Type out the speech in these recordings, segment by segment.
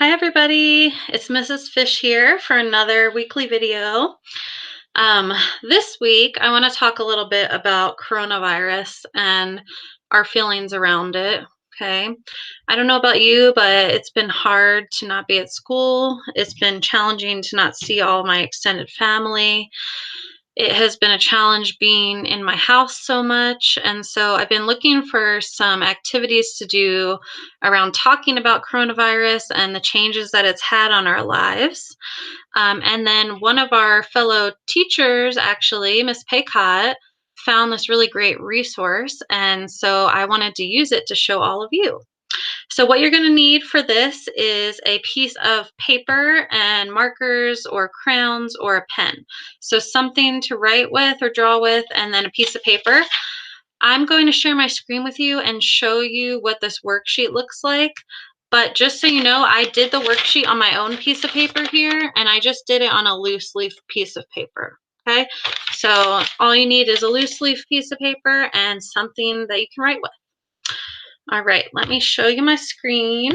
Hi everybody, it's Mrs. Fish here for another weekly video. Um, this week I want to talk a little bit about coronavirus and our feelings around it. Okay. I don't know about you, but it's been hard to not be at school. It's been challenging to not see all my extended family. It has been a challenge being in my house so much. And so I've been looking for some activities to do around talking about coronavirus and the changes that it's had on our lives. And then one of our fellow teachers, actually, Miss Paycott, found this really great resource. And so I wanted to use it to show all of you. So what you're going to need for this is a piece of paper and markers or crayons or a pen. So something to write with or draw with, and then a piece of paper. I'm going to share my screen with you and show you what this worksheet looks like. But just so you know, I did the worksheet on my own piece of paper here, and I just did it on a loose leaf piece of paper. Okay, so all you need is a loose leaf piece of paper and something that you can write with. All right, let me show you my screen.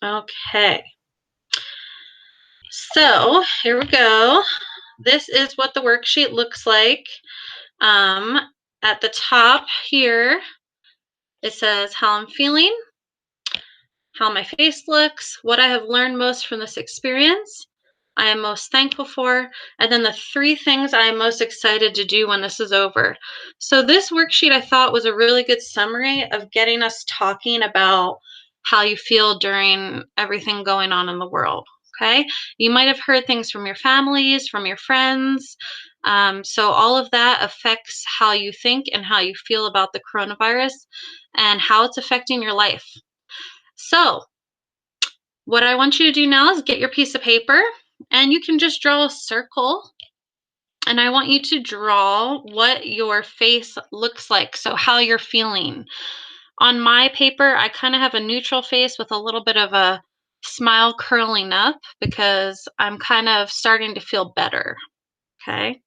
Okay, so here we go. This is what the worksheet looks like. Um, at the top here, it says how I'm feeling, how my face looks, what I have learned most from this experience, I am most thankful for, and then the 3 things I am most excited to do when this is over. So this worksheet I thought was a really good summary of getting us talking about how you feel during everything going on in the world. Okay, you might have heard things from your families, from your friends. So all of that affects how you think and how you feel about the coronavirus and how it's affecting your life. So what I want you to do now is get your piece of paper and you can just draw a circle. And I want you to draw what your face looks like. So, how you're feeling. On my paper, I kind of have a neutral face with a little bit of a smile curling up because I'm kind of starting to feel better. Okay.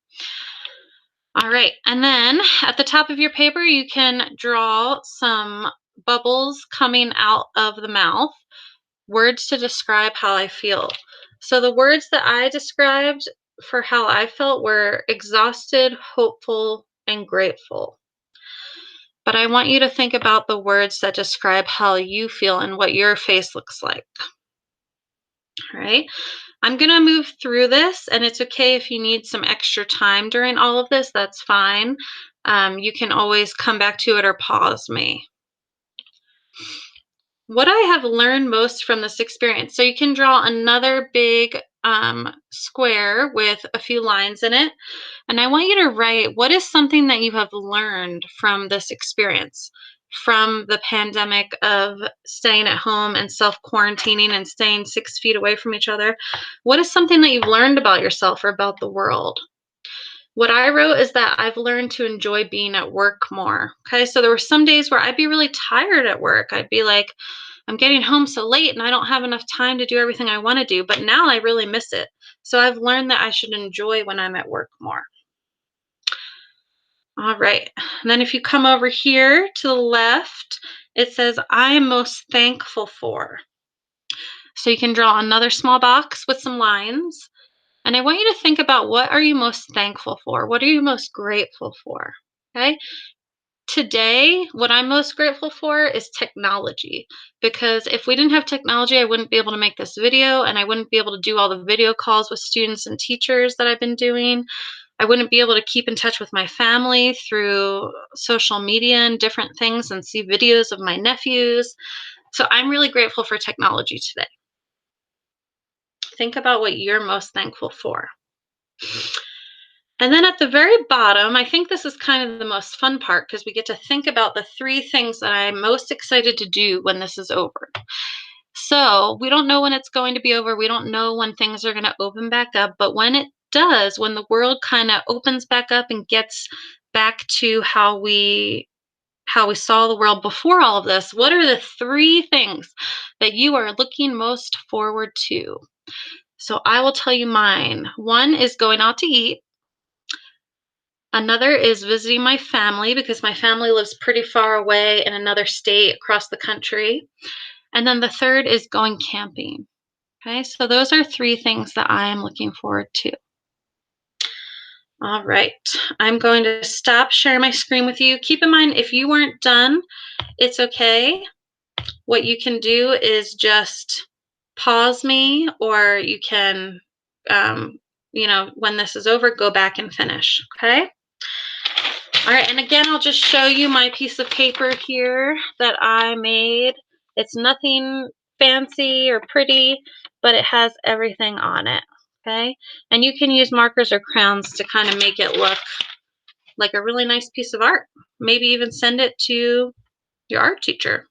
All right. And then at the top of your paper, you can draw some bubbles coming out of the mouth. Words to describe how I feel. So the words that I described for how I felt were exhausted, hopeful, and grateful. But I want you to think about the words that describe how you feel and what your face looks like. All right. I'm going to move through this, and it's okay if you need some extra time during all of this. That's fine. You can always come back to it or pause me. What I have learned most from this experience. So you can draw another big square with a few lines in it. And I want you to write what is something that you have learned from this experience, from the pandemic of staying at home and self quarantining and staying 6 feet away from each other. What is something that you've learned about yourself or about the world? What I wrote is that I've learned to enjoy being at work more. Okay, so there were some days where I'd be really tired at work. I'd be like, I'm getting home so late and I don't have enough time to do everything I want to do, but now I really miss it. So I've learned that I should enjoy when I'm at work more. All right. And then if you come over here to the left, it says, I am most thankful for. So you can draw another small box with some lines. And I want you to think about what are you most thankful for? What are you most grateful for? Okay. Today, what I'm most grateful for is technology, because if we didn't have technology, I wouldn't be able to make this video and I wouldn't be able to do all the video calls with students and teachers that I've been doing. I wouldn't be able to keep in touch with my family through social media and different things and see videos of my nephews. So I'm really grateful for technology today. Think about what you're most thankful for. And then at the very bottom, I think this is kind of the most fun part because we get to think about the 3 things that I'm most excited to do when this is over. So we don't know when it's going to be over. We don't know when things are going to open back up. But when it does, when the world kind of opens back up and gets back to how we saw the world before all of this, what are the 3 things that you are looking most forward to? So I will tell you mine. One is going out to eat. Another is visiting my family because my family lives pretty far away in another state across the country. And then the third is going camping. Okay, so those are three things that I am looking forward to. All right, I'm going to stop sharing my screen with you. Keep in mind, if you weren't done, it's okay. What you can do is just pause me, or you can, um, when this is over, go back and finish. Okay. All right, and again, I'll just show you my piece of paper here that I made. It's nothing fancy or pretty, but it has everything on it. Okay. And you can use markers or crayons to kind of make it look like a really nice piece of art. Maybe even send it to your art teacher.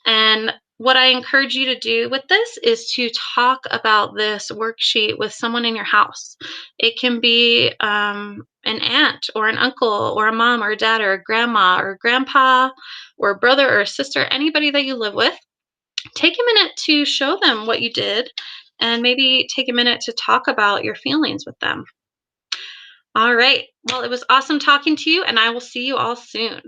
And what I encourage you to do with this is to talk about this worksheet with someone in your house. It can be an aunt or an uncle or a mom or a dad or a grandma or a grandpa or a brother or a sister, anybody that you live with. Take a minute to show them what you did and maybe take a minute to talk about your feelings with them. All right. Well, it was awesome talking to you, and I will see you all soon.